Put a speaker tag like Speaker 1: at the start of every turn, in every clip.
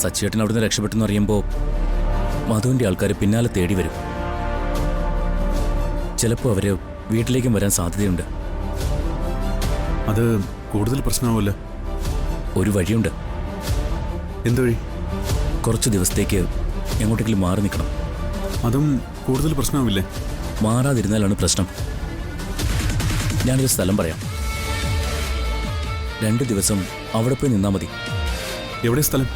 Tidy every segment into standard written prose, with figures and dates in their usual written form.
Speaker 1: സച്ചേട്ടൻ അവിടുന്ന് രക്ഷപ്പെട്ടെന്ന് അറിയുമ്പോൾ മധുവിൻ്റെ ആൾക്കാർ പിന്നാലെ തേടി വരും. ചിലപ്പോൾ അവര് വീട്ടിലേക്കും വരാൻ സാധ്യതയുണ്ട്.
Speaker 2: അത് കൂടുതൽ പ്രശ്നമാവില്ല.
Speaker 1: ഒരു വഴിയുണ്ട്.
Speaker 2: എന്ത് വഴി?
Speaker 1: കുറച്ച് ദിവസത്തേക്ക് എങ്ങോട്ടെങ്കിലും മാറി നിൽക്കണം.
Speaker 2: അതും കൂടുതൽ പ്രശ്നമാവില്ലേ?
Speaker 1: മാറാതിരുന്നാലാണ് പ്രശ്നം. ഞാനൊരു സ്ഥലം പറയാം. 2 ദിവസം അവിടെ പോയി നിന്നാൽ മതി.
Speaker 2: എവിടെ സ്ഥലം?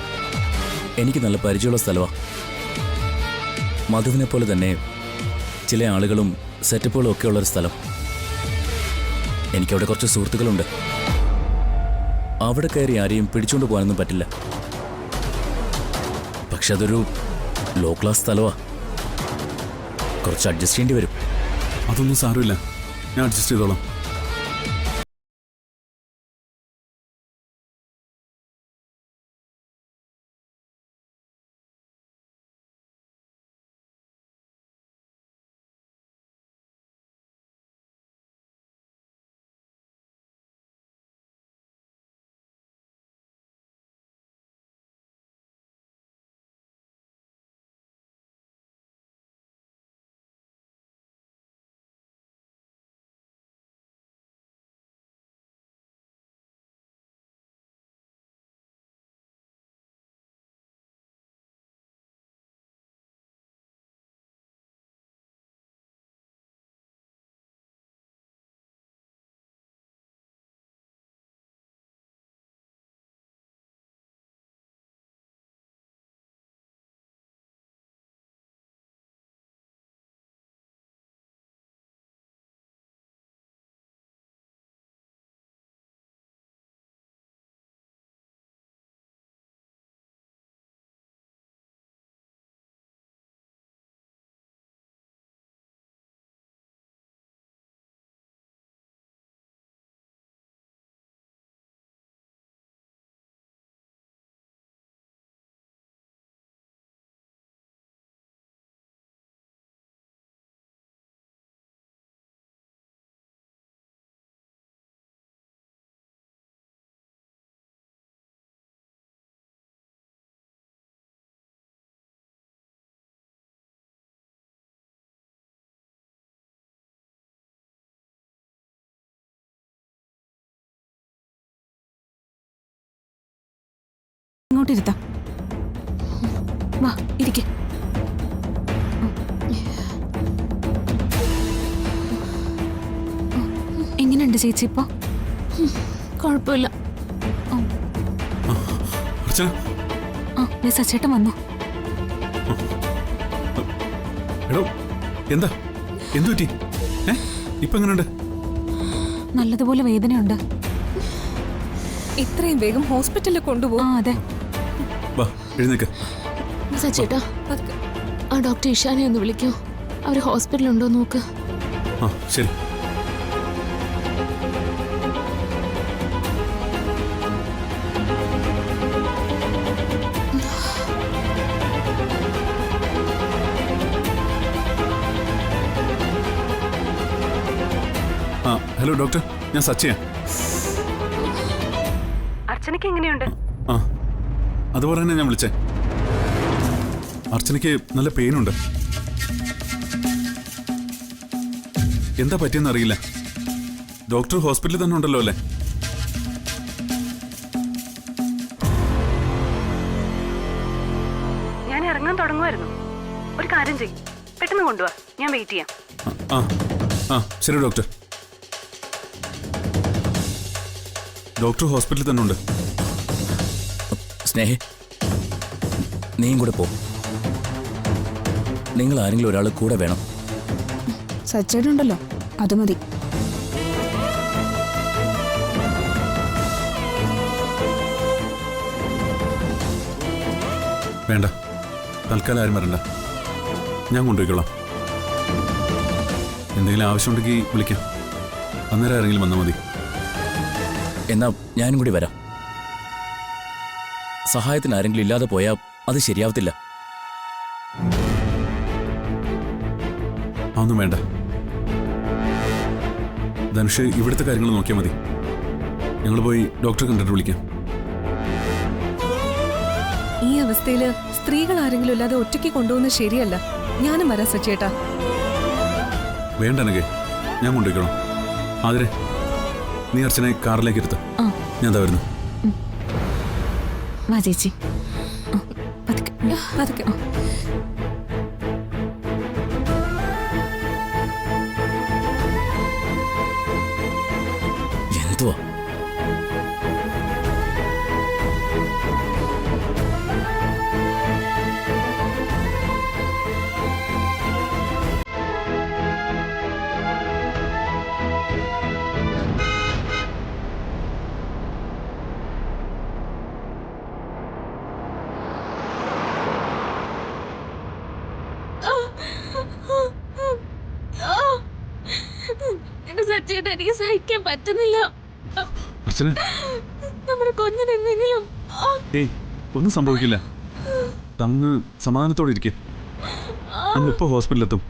Speaker 1: എനിക്ക് നല്ല പരിചയമുള്ള സ്ഥലമാണ്. മധുവിനെ പോലെ തന്നെ ചില ആളുകളും സെറ്റപ്പുകളും ഒക്കെ ഉള്ളൊരു സ്ഥലം. എനിക്കവിടെ കുറച്ച് സുഹൃത്തുക്കളുണ്ട്. അവിടെ കയറി ആരെയും പിടിച്ചുകൊണ്ട് പോകാനൊന്നും പറ്റില്ല. പക്ഷെ അതൊരു ലോ ക്ലാസ് സ്ഥലമാണ്. കുറച്ച് അഡ്ജസ്റ്റ് ചെയ്യേണ്ടി വരും.
Speaker 2: അതൊന്നും സാരമില്ല, ഞാൻ അഡ്ജസ്റ്റ് ചെയ്തോളാം.
Speaker 3: ഇങ്ങോട്ടിരുത്താം. വാ ഇരിക്കെ. എങ്ങനെയുണ്ട് ചേച്ചി ഇപ്പൊ?
Speaker 4: കുഴപ്പമില്ല.
Speaker 3: സച്ചേട്ടൻ വന്നു.
Speaker 2: എടോ, എന്താ എന്തു പറ്റി? ഇപ്പൊ എങ്ങനെയുണ്ട്?
Speaker 3: നല്ലതുപോലെ വേദനയുണ്ട്.
Speaker 4: ഇത്രയും വേഗം ഹോസ്പിറ്റലിൽ കൊണ്ടുപോകും.
Speaker 3: അതെ.
Speaker 2: വാ എഴുന്നേക്ക്.
Speaker 4: സച്ചേട്ടാ, ആ ഡോക്ടർ ഇഷാനെ ഒന്ന് വിളിക്കോ. അവര് ഹോസ്പിറ്റലുണ്ടോ നോക്ക്.
Speaker 2: ആ ശരി. ആ ഹലോ ഡോക്ടർ, ഞാൻ സച്ചയാ.
Speaker 3: അർച്ചനയ്ക്ക് എങ്ങനെയുണ്ട്?
Speaker 2: ആ അതുപോലെ തന്നെ ഞാൻ വിളിച്ചേ. അർച്ചനയ്ക്ക് നല്ല പെയിനുണ്ട്. എന്താ പറ്റിയെന്ന് അറിയില്ല. ഡോക്ടർ ഹോസ്പിറ്റലിൽ തന്നെ ഉണ്ടല്ലോ അല്ലേ?
Speaker 3: ഞാൻ ഇറങ്ങാൻ തുടങ്ങുമായിരുന്നു. ഒരു കാര്യം ചെയ്യും, പെട്ടെന്ന് കൊണ്ടുപോവാ. ഞാൻ വെയിറ്റ് ചെയ്യാം.
Speaker 2: ആ ആ ശരി ഡോക്ടർ. ഡോക്ടർ ഹോസ്പിറ്റലിൽ തന്നെ ഉണ്ട്.
Speaker 1: സ്നേഹേ, നീയും കൂടെ പോ. നിങ്ങൾ ആരെങ്കിലും ഒരാൾ കൂടെ വേണം.
Speaker 3: സച്ചേട്ടുണ്ടല്ലോ, അത് മതി.
Speaker 2: വേണ്ട, തൽക്കാലം ആരും വരണ്ട. ഞാൻ കൊണ്ടുപോയിക്കോളാം. എന്തെങ്കിലും ആവശ്യമുണ്ടെങ്കിൽ വിളിക്കാം. അന്നേരം ആരെങ്കിലും വന്നാൽ മതി.
Speaker 1: എന്നാ ഞാനും കൂടി വരാം. സഹായത്തിന് ആരെങ്കിലും ഇല്ലാതെ പോയാൽ അത് ശരിയാവത്തില്ല.
Speaker 2: അതൊന്നും വേണ്ട. ധനുഷ് ഇവിടുത്തെ കാര്യങ്ങൾ നോക്കിയാൽ മതി. ഞങ്ങൾ പോയി ഡോക്ടറെ കണ്ടിട്ട് വിളിക്കാം.
Speaker 5: ഈ അവസ്ഥയില് സ്ത്രീകൾ ആരെങ്കിലും ഇല്ലാതെ ഒറ്റയ്ക്ക് കൊണ്ടുപോകുന്നത് ശരിയല്ല. ഞാനും വരാം സച്ചേട്ടാ.
Speaker 2: വേണ്ട നഗേ, ഞാൻ കൊണ്ടുപോയിക്കോളാം. ആതിരെ, നീ അർച്ചനെ കാറിലേക്ക് ഇരുത്ത്. ഞാൻ എന്താ വരുന്നു.
Speaker 5: വാ ചേച്ചി. പതുക്കെ പതുക്കെ.
Speaker 1: എന്തുവാ?
Speaker 4: സച്ചേട്ടാ, എനിക്ക് സഹിക്കാൻ പറ്റുന്നില്ല.
Speaker 2: അർച്ചന,
Speaker 4: നമ്മുടെ കുഞ്ഞിനെന്തെങ്കിലും.
Speaker 2: ഏയ് ഒന്നും സംഭവിക്കില്ല. തങ്ങ് സമാധാനത്തോടെ ഇരിക്കേ. നമ്മളിപ്പോ ഹോസ്പിറ്റലിലെത്തും.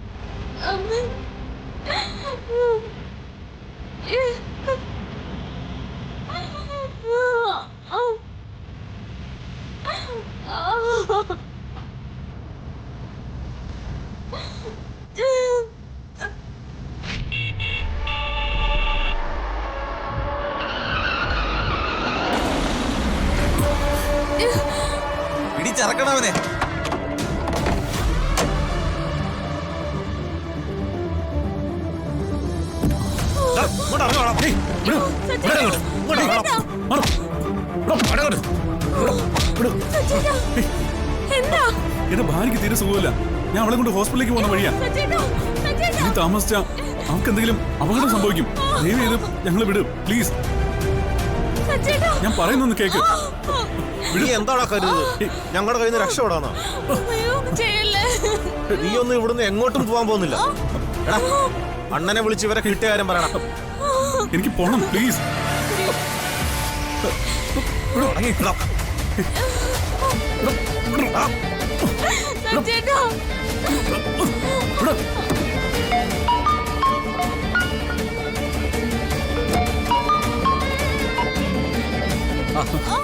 Speaker 6: ഇടിച്ചിറക്കണവനെ.
Speaker 2: എന്റെ ഭാര്യക്ക് തീരെ സുഖമില്ല. ഞാൻ അവളെ കൊണ്ട് ഹോസ്പിറ്റലിലേക്ക് പോകുന്ന വഴിയാ. ഇനി താമസിച്ച അവൾക്ക് എന്തെങ്കിലും അപകടം സംഭവിക്കും. ദയവ് ചെയ്ത് ഞങ്ങളെ വിട് പ്ലീസ്. ഞാൻ പറയുന്നൊന്ന് കേക്ക്.
Speaker 6: നീ എന്താണോ കരുതുന്നത്? ഞങ്ങളുടെ കയ്യിൽ നിന്ന് രക്ഷപ്പെടാന്നോ? നീ ഒന്നും ഇവിടുന്ന് എങ്ങോട്ടും പോകാൻ പോകുന്നില്ല. എടാ, അണ്ണനെ വിളിച്ച് ഇവരെ കിട്ടിയ കാര്യം പറയണം.
Speaker 2: എനിക്ക് പോണം പ്ലീസ്.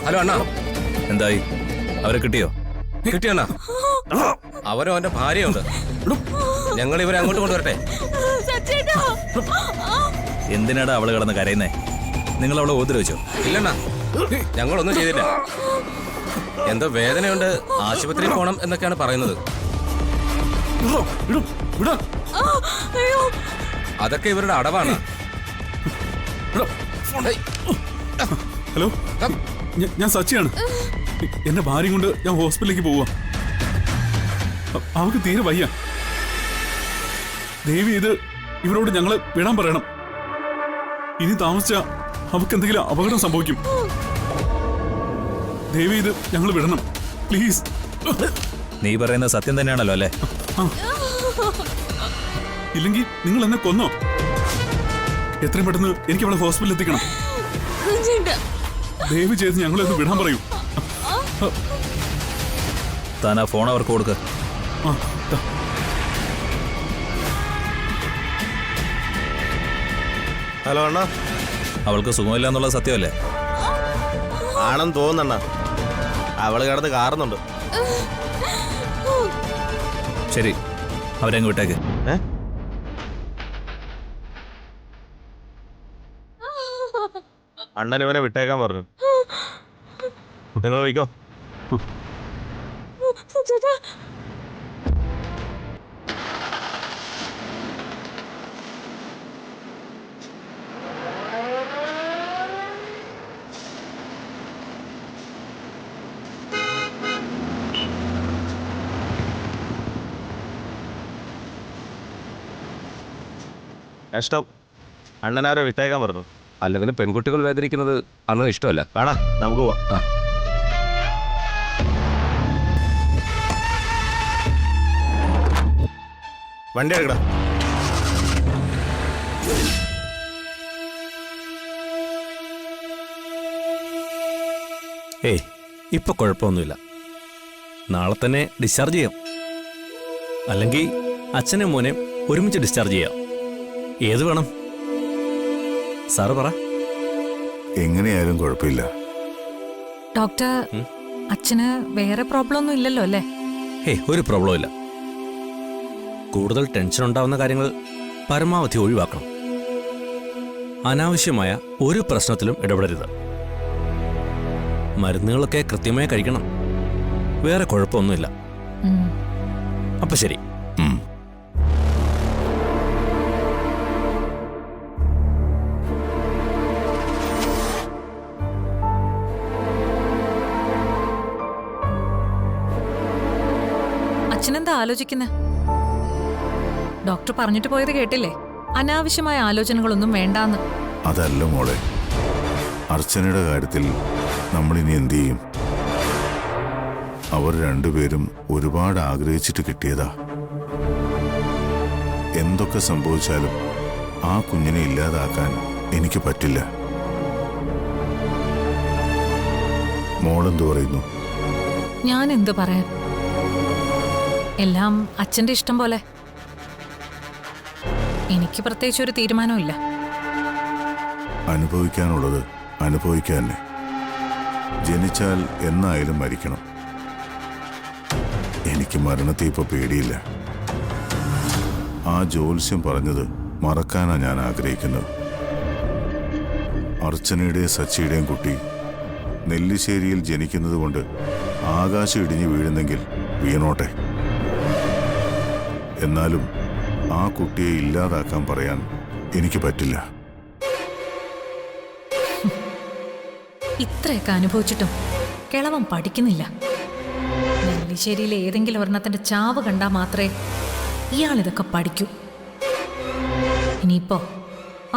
Speaker 7: ഹലോ അണ്ണാ,
Speaker 1: എന്തായി? അവരെ കിട്ടിയോ?
Speaker 7: കിട്ടിയണ്ണാ. അവരോ അവന്റെ ഭാര്യയുണ്ട്. ഞങ്ങൾ ഇവരെ അങ്ങോട്ട് കൊണ്ടുവരട്ടെ.
Speaker 1: എന്തിനാടാ അവള് കിടന്ന് കരയുന്നേ? നിങ്ങൾ അവളെ ഉപദ്രവിച്ചോ?
Speaker 7: ഇല്ലണ്ണാ, ഞങ്ങളൊന്നും ചെയ്തില്ല. എന്തോ വേദനയുണ്ട്, ആശുപത്രിയിൽ പോണം എന്നൊക്കെയാണ് പറയുന്നത്. അതൊക്കെ ഇവരുടെ അടവാണ്.
Speaker 2: ഹലോ, ഞാൻ സച്ചിയാണ്. എന്റെ ഭാര്യ കൊണ്ട് ഞാൻ ഹോസ്പിറ്റലിലേക്ക് പോവാ. അവൾക്ക് തീരെ വയ്യ. ദേവി ഇത് ഇവരോട് ഞങ്ങളെ വിടാൻ പറയണം. ഇനി താമസിച്ച അവൾക്ക് എന്തെങ്കിലും അപകടം സംഭവിക്കും. ദേവി ഇത് ഞങ്ങൾ വിടണം പ്ലീസ്.
Speaker 1: നീ പറയുന്നത് സത്യം തന്നെയാണല്ലോ അല്ലേ?
Speaker 2: ഇല്ലെങ്കിൽ നിങ്ങൾ എന്നെ കൊന്നോ? എത്രയും പെട്ടെന്ന് എനിക്ക് അവളെ ഹോസ്പിറ്റലിൽ എത്തിക്കണം. ദയവ് ചെയ്ത് ഞങ്ങളെ ഒന്ന് വിടാൻ പറയൂ.
Speaker 1: താൻ ആ ഫോൺ അവർക്ക് കൊടുക്ക.
Speaker 6: ഹലോ അണ്ണാ.
Speaker 1: അവൾക്ക് സുഖമില്ല എന്നുള്ള സത്യമല്ലേ?
Speaker 6: ആണെന്ന് തോന്നണ്ണ. അവള് കിടന്ന് കാറുന്നുണ്ട്.
Speaker 1: ശരി, അവരങ്ങ് വിട്ടേക്ക്.
Speaker 6: അണ്ണൻ ഇവനെ വിട്ടേക്കാൻ പറഞ്ഞു. നിങ്ങൾ പോയിക്കോ. ഇഷ്ടം അണ്ണനാരോ വിട്ടേക്കാൻ പറഞ്ഞു.
Speaker 7: അല്ലെങ്കിൽ പെൺകുട്ടികൾ വേദനിക്കുന്നത് അണ്ണന് ഇഷ്ടമല്ല.
Speaker 6: വേണ, നമുക്ക് പോവാം. വണ്ടി എടുക്കടാ.
Speaker 1: ഏയ്, ഇപ്പൊ കുഴപ്പമൊന്നുമില്ല. നാളെ തന്നെ ഡിസ്ചാർജ് ചെയ്യാം. അല്ലെങ്കിൽ അച്ഛനും മോനെ ഒരുമിച്ച് ഡിസ്ചാർജ് ചെയ്യാം. ഏത് വേണം സാറ് പറ.
Speaker 8: എങ്ങനെയായാലും കുഴപ്പമില്ല.
Speaker 5: ഡോക്ടർ, അച്ഛന് വേറെ പ്രോബ്ലം ഒന്നും ഇല്ലല്ലോ അല്ലേ?
Speaker 1: ഒരു പ്രോബ്ലം ഇല്ല. കൂടുതൽ ടെൻഷൻ ഉണ്ടാവുന്ന കാര്യങ്ങൾ പരമാവധി ഒഴിവാക്കണം. അനാവശ്യമായ ഒരു പ്രശ്നത്തിലും ഇടപെടരുത്. മരുന്നുകളൊക്കെ കൃത്യമായി കഴിക്കണം. വേറെ കുഴപ്പമൊന്നുമില്ല. അപ്പൊ ശരി.
Speaker 5: അച്ഛനെന്താ ആലോചിക്കുന്നേ? ഡോക്ടർ പറഞ്ഞിട്ട് പോയത് കേട്ടില്ലേ? അനാവശ്യമായ ആലോചനകളൊന്നും വേണ്ടാന്ന്.
Speaker 8: അതല്ല മോളെ, അർച്ചനയുടെ കാര്യത്തിൽ നമ്മളിനി എന്തു ചെയ്യും? അവർ രണ്ടുപേരും ഒരുപാട് ആഗ്രഹിച്ചിട്ട് കിട്ടിയതാ. എന്തൊക്കെ സംഭവിച്ചാലും ആ കുഞ്ഞിനെ ഇല്ലാതാക്കാൻ എനിക്ക് പറ്റില്ല. മോളെന്തു പറയുന്നു?
Speaker 5: ഞാൻ എന്തു പറയാൻ? എല്ലാം അച്ഛന്റെ ഇഷ്ടം പോലെ. എനിക്ക് പ്രത്യേകിച്ച് ഒരു തീരുമാനമില്ല.
Speaker 8: അനുഭവിക്കാനുള്ളത് അനുഭവിക്കാൻ തന്നെ. ജനിച്ചാൽ എന്നായാലും മരിക്കണം. എനിക്ക് മരണത്തെ ഇപ്പൊ പേടിയില്ല. ആ ജ്യോത്സ്യം പറഞ്ഞത് മറക്കാനാ ഞാൻ ആഗ്രഹിക്കുന്നത്. അർച്ചനയുടെയും സച്ചിയുടെയും കുട്ടി നെല്ലിശ്ശേരിയിൽ ജനിക്കുന്നത് കൊണ്ട് ആകാശം ഇടിഞ്ഞു വീഴുന്നെങ്കിൽ വീണോട്ടെ. എന്നാലും ആ കുട്ടിയെ ഇല്ലാതാക്കാൻ പറയാൻ എനിക്ക് പറ്റില്ല.
Speaker 5: ഇത്രയൊക്കെ അനുഭവിച്ചിട്ടും കിളവൻ പഠിക്കുന്നില്ല. നെല്ലിശ്ശേരിയിലെ ഏതെങ്കിലും ഒരെണ്ണത്തിന്റെ ചാവ് കണ്ടാൽ മാത്രമേ ഇയാളിതൊക്കെ പഠിക്കൂ. ഇനിയിപ്പോ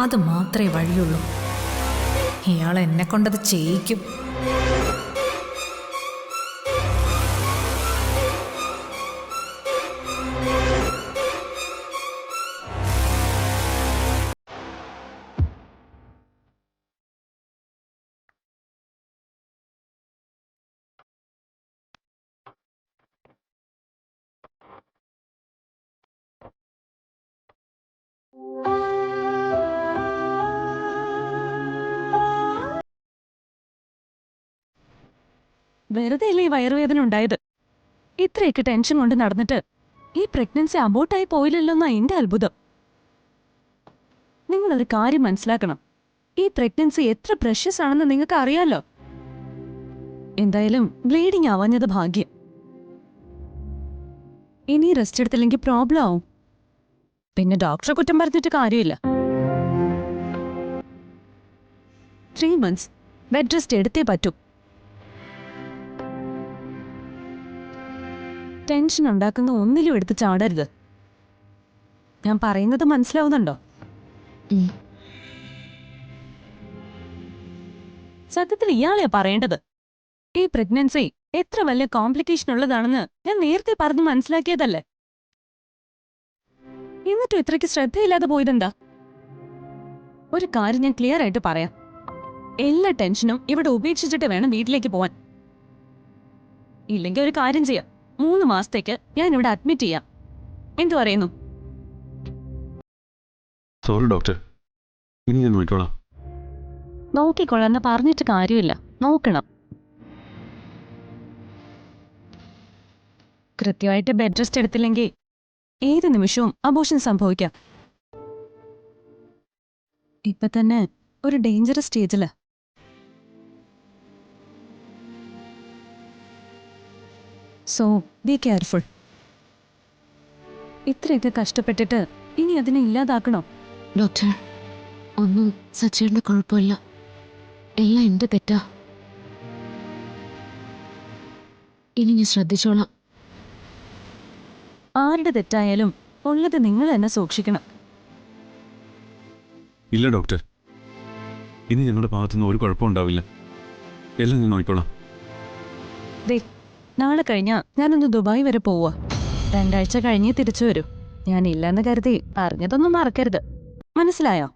Speaker 5: അത് മാത്രമേ വഴിയുള്ളൂ. ഇയാൾ എന്നെ കൊണ്ടത് ചെയ്യിക്കും.
Speaker 3: വെറുതെ അല്ലേ ഈ വയറുവേദന ഉണ്ടായത്? ഇത്രയൊക്കെ ടെൻഷൻ കൊണ്ട് നടന്നിട്ട് ഈ പ്രഗ്നൻസി അബോട്ടായി പോയില്ലല്ലോന്നാ എന്റെ അത്ഭുതം. നിങ്ങളൊരു കാര്യം മനസ്സിലാക്കണം. ഈ പ്രഗ്നൻസി എത്ര പ്രഷ്യസ് ആണെന്ന് നിങ്ങൾക്ക് അറിയാലോ. എന്തായാലും ബ്ലീഡിങ് ആവാഞ്ഞത് ഭാഗ്യം. ഇനി റെസ്റ്റ് എടുത്തില്ലെങ്കിൽ പ്രോബ്ലം ആവും. പിന്നെ ഡോക്ടറെ കുറ്റം പറഞ്ഞിട്ട് കാര്യമില്ല. 3 months ബെഡ് റെസ്റ്റ് എടുത്തേ പറ്റൂ. ടെൻഷൻ ഉണ്ടാക്കുന്ന ഒന്നിലും എടുത്ത് ചാടരുത്. ഞാൻ പറയുന്നത് മനസ്സിലാവുന്നുണ്ടോ? സത്യത്തിൽ ഇയാളെയാ പറയേണ്ടത്. ഈ പ്രഗ്നൻസി എത്ര വലിയ കോംപ്ലിക്കേഷൻ ഉള്ളതാണെന്ന് ഞാൻ നേരത്തെ പറഞ്ഞ് മനസ്സിലാക്കിയതല്ലേ. എന്നിട്ടും ഇത്രയ്ക്ക് ശ്രദ്ധയില്ലാതെ പോയതെന്താ? ഒരു കാര്യം ഞാൻ ക്ലിയർ ആയിട്ട് പറയാം. എല്ലാ ടെൻഷനും ഇവിടെ ഉപേക്ഷിച്ചിട്ട് വേണം വീട്ടിലേക്ക് പോവാൻ. ഇല്ലെങ്കിൽ ഒരു കാര്യം ചെയ്യാം, 3 മാസത്തേക്ക് ഞാൻ ഇവിടെ അഡ്മിറ്റ് ചെയ്യാം. എന്തു പറയുന്നു?
Speaker 2: സോറി ഡോക്ടർ, ഇനി ഞാൻ നോക്കിക്കോളാം.
Speaker 3: നോക്കിക്കൊള്ളാന്ന് പറഞ്ഞിട്ട് കാര്യമില്ല, നോക്കണം. കൃത്യമായിട്ട് ബെഡ് റെസ്റ്റ് എടുത്തില്ലെങ്കിൽ ഏത് നിമിഷവും അബോർഷൻ സംഭവിക്കാം. ഇപ്പൊ തന്നെ ഒരു ഡേഞ്ചറസ് സ്റ്റേജില്. So be careful. ഇത്രയൊക്കെ കഷ്ടപ്പെട്ടിട്ട് ഇനി അതിനെ ഇല്ലാതാക്കണോ?
Speaker 4: ഡോക്ടർ, ഒന്നും സച്ചിയുടെ കുഴപ്പമില്ല. എല്ലാം എന്റെ തെറ്റാ. ഇനി ഞാൻ ശ്രദ്ധിച്ചോളാം.
Speaker 3: ആരുടെ തെറ്റായാലും ഉള്ളത് നിങ്ങൾ തന്നെ സൂക്ഷിക്കണം.
Speaker 2: ഇല്ല ഡോക്ടർ, ഇനി ഞങ്ങളുടെ ഭാഗത്തുനിന്ന് ഒരു കുഴപ്പമുണ്ടാവില്ല. എല്ലാം ഞാൻ നോക്കിക്കോളാം.
Speaker 3: ദേ, നാളെ കഴിഞ്ഞാ ഞാനൊന്ന് ദുബായ് വരെ പോവാ. 2 ആഴ്ച കഴിഞ്ഞേ തിരിച്ചു വരൂ. ഞാൻ ഇല്ലെന്ന് കരുതി അറിഞ്ഞതൊന്നും മറക്കരുത്, മനസ്സിലായോ?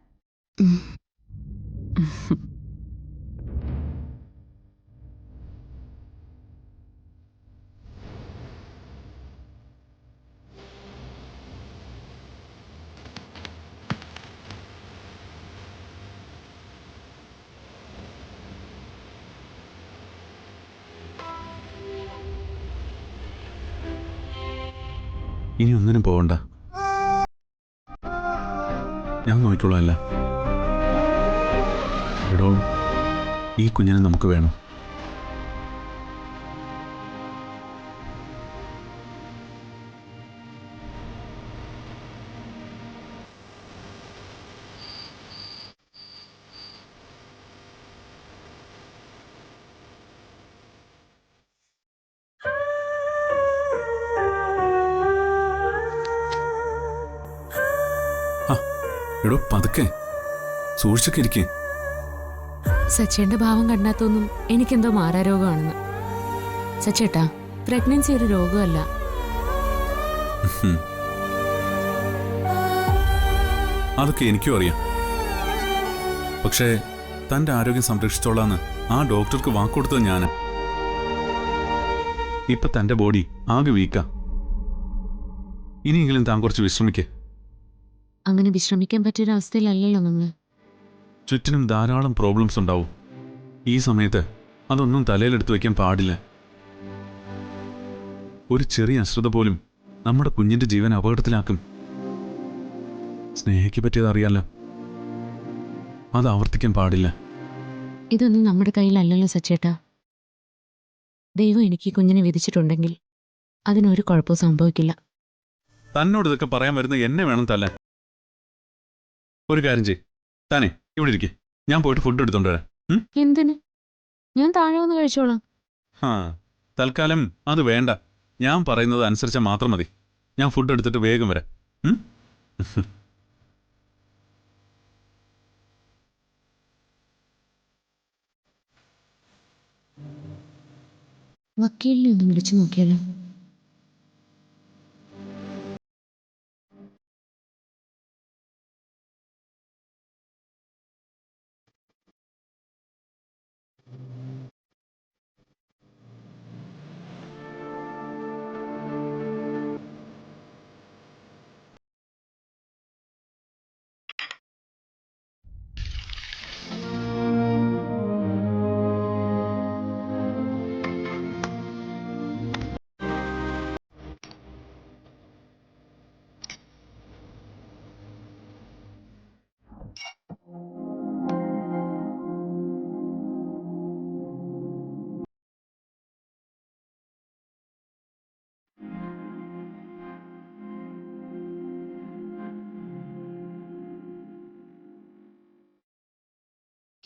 Speaker 2: ഇനി ഒന്നിനും പോവണ്ട. ഞാൻ നോക്കിക്കോളാം അല്ല. എടോ, ഈ കുഞ്ഞിനെ നമുക്ക് വേണം. എടോ, പതുക്കെ സൂക്ഷിച്ചൊക്കെ ഇരിക്കേ.
Speaker 4: സച്ചേന്റെ ഭാവം കണ്ടാത്തൊന്നും എനിക്കെന്തോ മാറാരോഗമാണെന്ന്. സച്ചേട്ടാ, പ്രഗ്നൻസി ഒരു രോഗമല്ല.
Speaker 2: അതൊക്കെ എനിക്കും അറിയാം. പക്ഷേ തന്റെ ആരോഗ്യം സംരക്ഷിച്ചോളാന്ന് ആ ഡോക്ടർക്ക് വാക്കുകൊടുത്തത് ഞാന്. ഇപ്പൊ തന്റെ ബോഡി ആകെ വീക്കാ. ഇനിയെങ്കിലും താൻ കുറച്ച് വിശ്രമിക്കേ.
Speaker 4: അങ്ങനെ വിശ്രമിക്കാൻ പറ്റിയൊരവസ്ഥയിലല്ലല്ലോ നമ്മൾ.
Speaker 2: ചുറ്റിനും ധാരാളം പ്രോബ്ലംസ് ഉണ്ടാവും. ഈ സമയത്ത് അതൊന്നും തലയിലെടുത്ത് വയ്ക്കാൻ പാടില്ല. ഒരു ചെറിയ അശ്രദ്ധ പോലും നമ്മുടെ കുഞ്ഞിന്റെ ജീവൻ അപകടത്തിലാക്കും. സ്നേഹയ്ക്ക് പറ്റിയത് അറിയാലോ, അത് ആവർത്തിക്കാൻ പാടില്ല.
Speaker 4: ഇതൊന്നും നമ്മുടെ കയ്യിലല്ലല്ലോ സച്ചേട്ടാ. ദൈവം എനിക്ക് കുഞ്ഞിനെ വിധിച്ചിട്ടുണ്ടെങ്കിൽ അതിനൊരു കുഴപ്പവും സംഭവിക്കില്ല.
Speaker 2: തന്നോട് ഇതൊക്കെ പറയാൻ വരുന്ന എന്നെ വേണം തല്ലാൻ. ഒരു കാര്യം ചെയ്, താനേ ഇവിടെ ഇരിക്കേ, ഞാൻ പോയിട്ട് ഫുഡ് എടുത്തോണ്ട് വരാം.
Speaker 4: എന്തിന്? ഞാൻ താഴെ വന്ന് കഴിച്ചോളാം.
Speaker 2: തൽക്കാലം അത് വേണ്ട. ഞാൻ പറയുന്നത് അനുസരിച്ചാൽ മാത്രം മതി. ഞാൻ ഫുഡ് എടുത്തിട്ട് വേഗം വരാം.
Speaker 4: വക്കീലിനെ ഒന്ന് വിളിച്ചു നോക്കിയാലോ?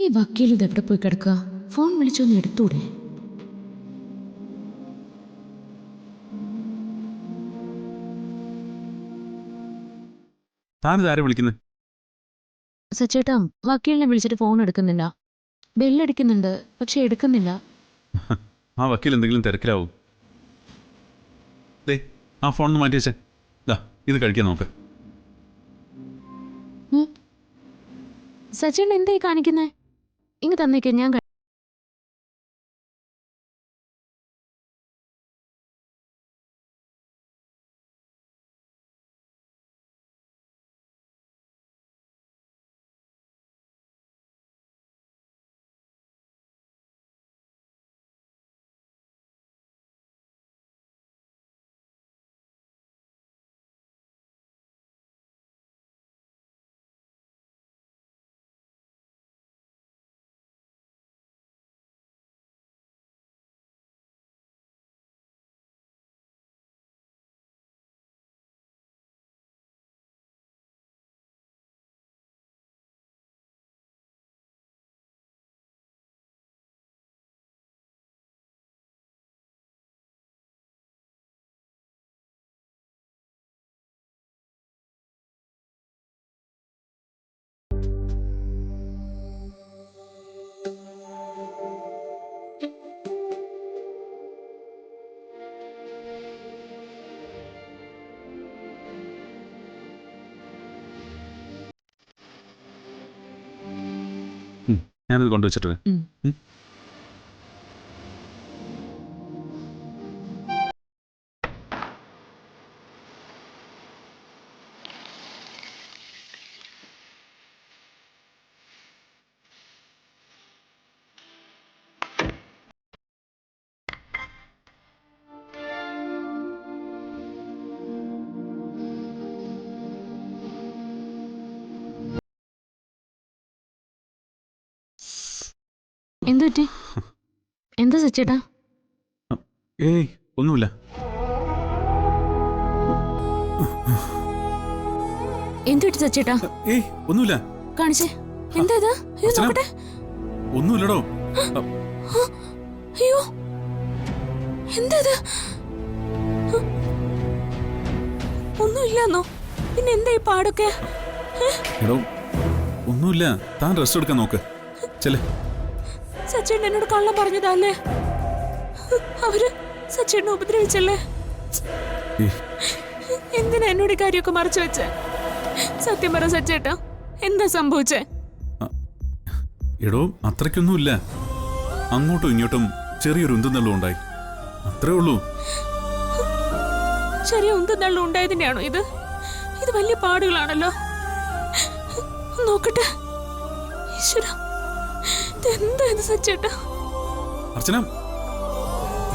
Speaker 4: ഈ വക്കീൽ ഇത് എവിടെ പോയി കിടക്കുക? ഫോൺ വിളിച്ചൊന്ന് എടുത്തൂടെ?
Speaker 2: താനിതാരെ വിളിക്കുന്നത്?
Speaker 4: സച്ചേട്ടാ, വക്കീലിനെ വിളിച്ചിട്ട് ഫോൺ എടുക്കുന്നില്ല. ബെല്ലടിക്കുന്നുണ്ട്, പക്ഷെ എടുക്കുന്നില്ല.
Speaker 2: ആ വക്കീൽ എന്തെങ്കിലും തിരക്കിലാവും. ദേ, ആ ഫോൺ ഒന്ന് മാറ്റി വെച്ചേ. ഇത് കഴിക്കാൻ നോക്ക്.
Speaker 4: സച്ചേട്ടൻ എന്തായി കാണിക്കുന്നേ? ഇങ്ങ് തന്നേക്ക്, ഞാൻ
Speaker 2: ഞാനത് കൊണ്ടുവച്ചിട്ട്.
Speaker 4: എന്തു പറ്റി? എന്താ സച്ചേട്ടാ?
Speaker 2: ഏയ് ഒന്നുമില്ല.
Speaker 4: എന്തു പറ്റി സച്ചേട്ടാ?
Speaker 2: ഏയ് ഒന്നുമില്ല.
Speaker 4: കാണിച്ചേ. എന്താ ഇത്? ഇത്
Speaker 2: അർച്ചന,
Speaker 4: നോക്കട്ടെ.
Speaker 2: ഒന്നുമില്ലടോ.
Speaker 4: അയ്യോ, എന്താ ഇത്? ഒന്നുമില്ലെന്നോ? പിന്നെ എന്താ ഈ പാടൊക്കെ?
Speaker 2: എടോ ഒന്നുമില്ല, താൻ റെസ്റ്റ് എടുക്കാൻ നോക്ക്. ചെല്ലേ.
Speaker 4: സച്ചേട്ടൻ എന്നോട് കള്ളം പറഞ്ഞതല്ലേ? അവര് സച്ചേട്ടനെ ഉപദ്രവിച്ചല്ലേ? എന്തിനാ എന്നോട് ഈ കാര്യമൊക്കെ മറച്ചു വെച്ചേ? സത്യം പറ സച്ചേട്ടാ, എന്താ സംഭവിച്ചേ?
Speaker 2: എടോ അത്രയ്ക്കൊന്നുമില്ല. അങ്ങോട്ടും ഇങ്ങോട്ടും ചെറിയൊരു ഉന്തുന്നള്ളും ഉണ്ടായി, അത്രേ ഉള്ളൂ.
Speaker 4: ചെറിയ ഉന്തുന്നള്ളും ഉണ്ടായതിന്റെയാണോ ഇത്? ഇത് വലിയ പാടുകളാണല്ലോ. നോക്കട്ടെ. ഈശ്വരാ, ഇതെന്താ ഇത് സച്ചേട്ടാ?
Speaker 2: അർച്ചന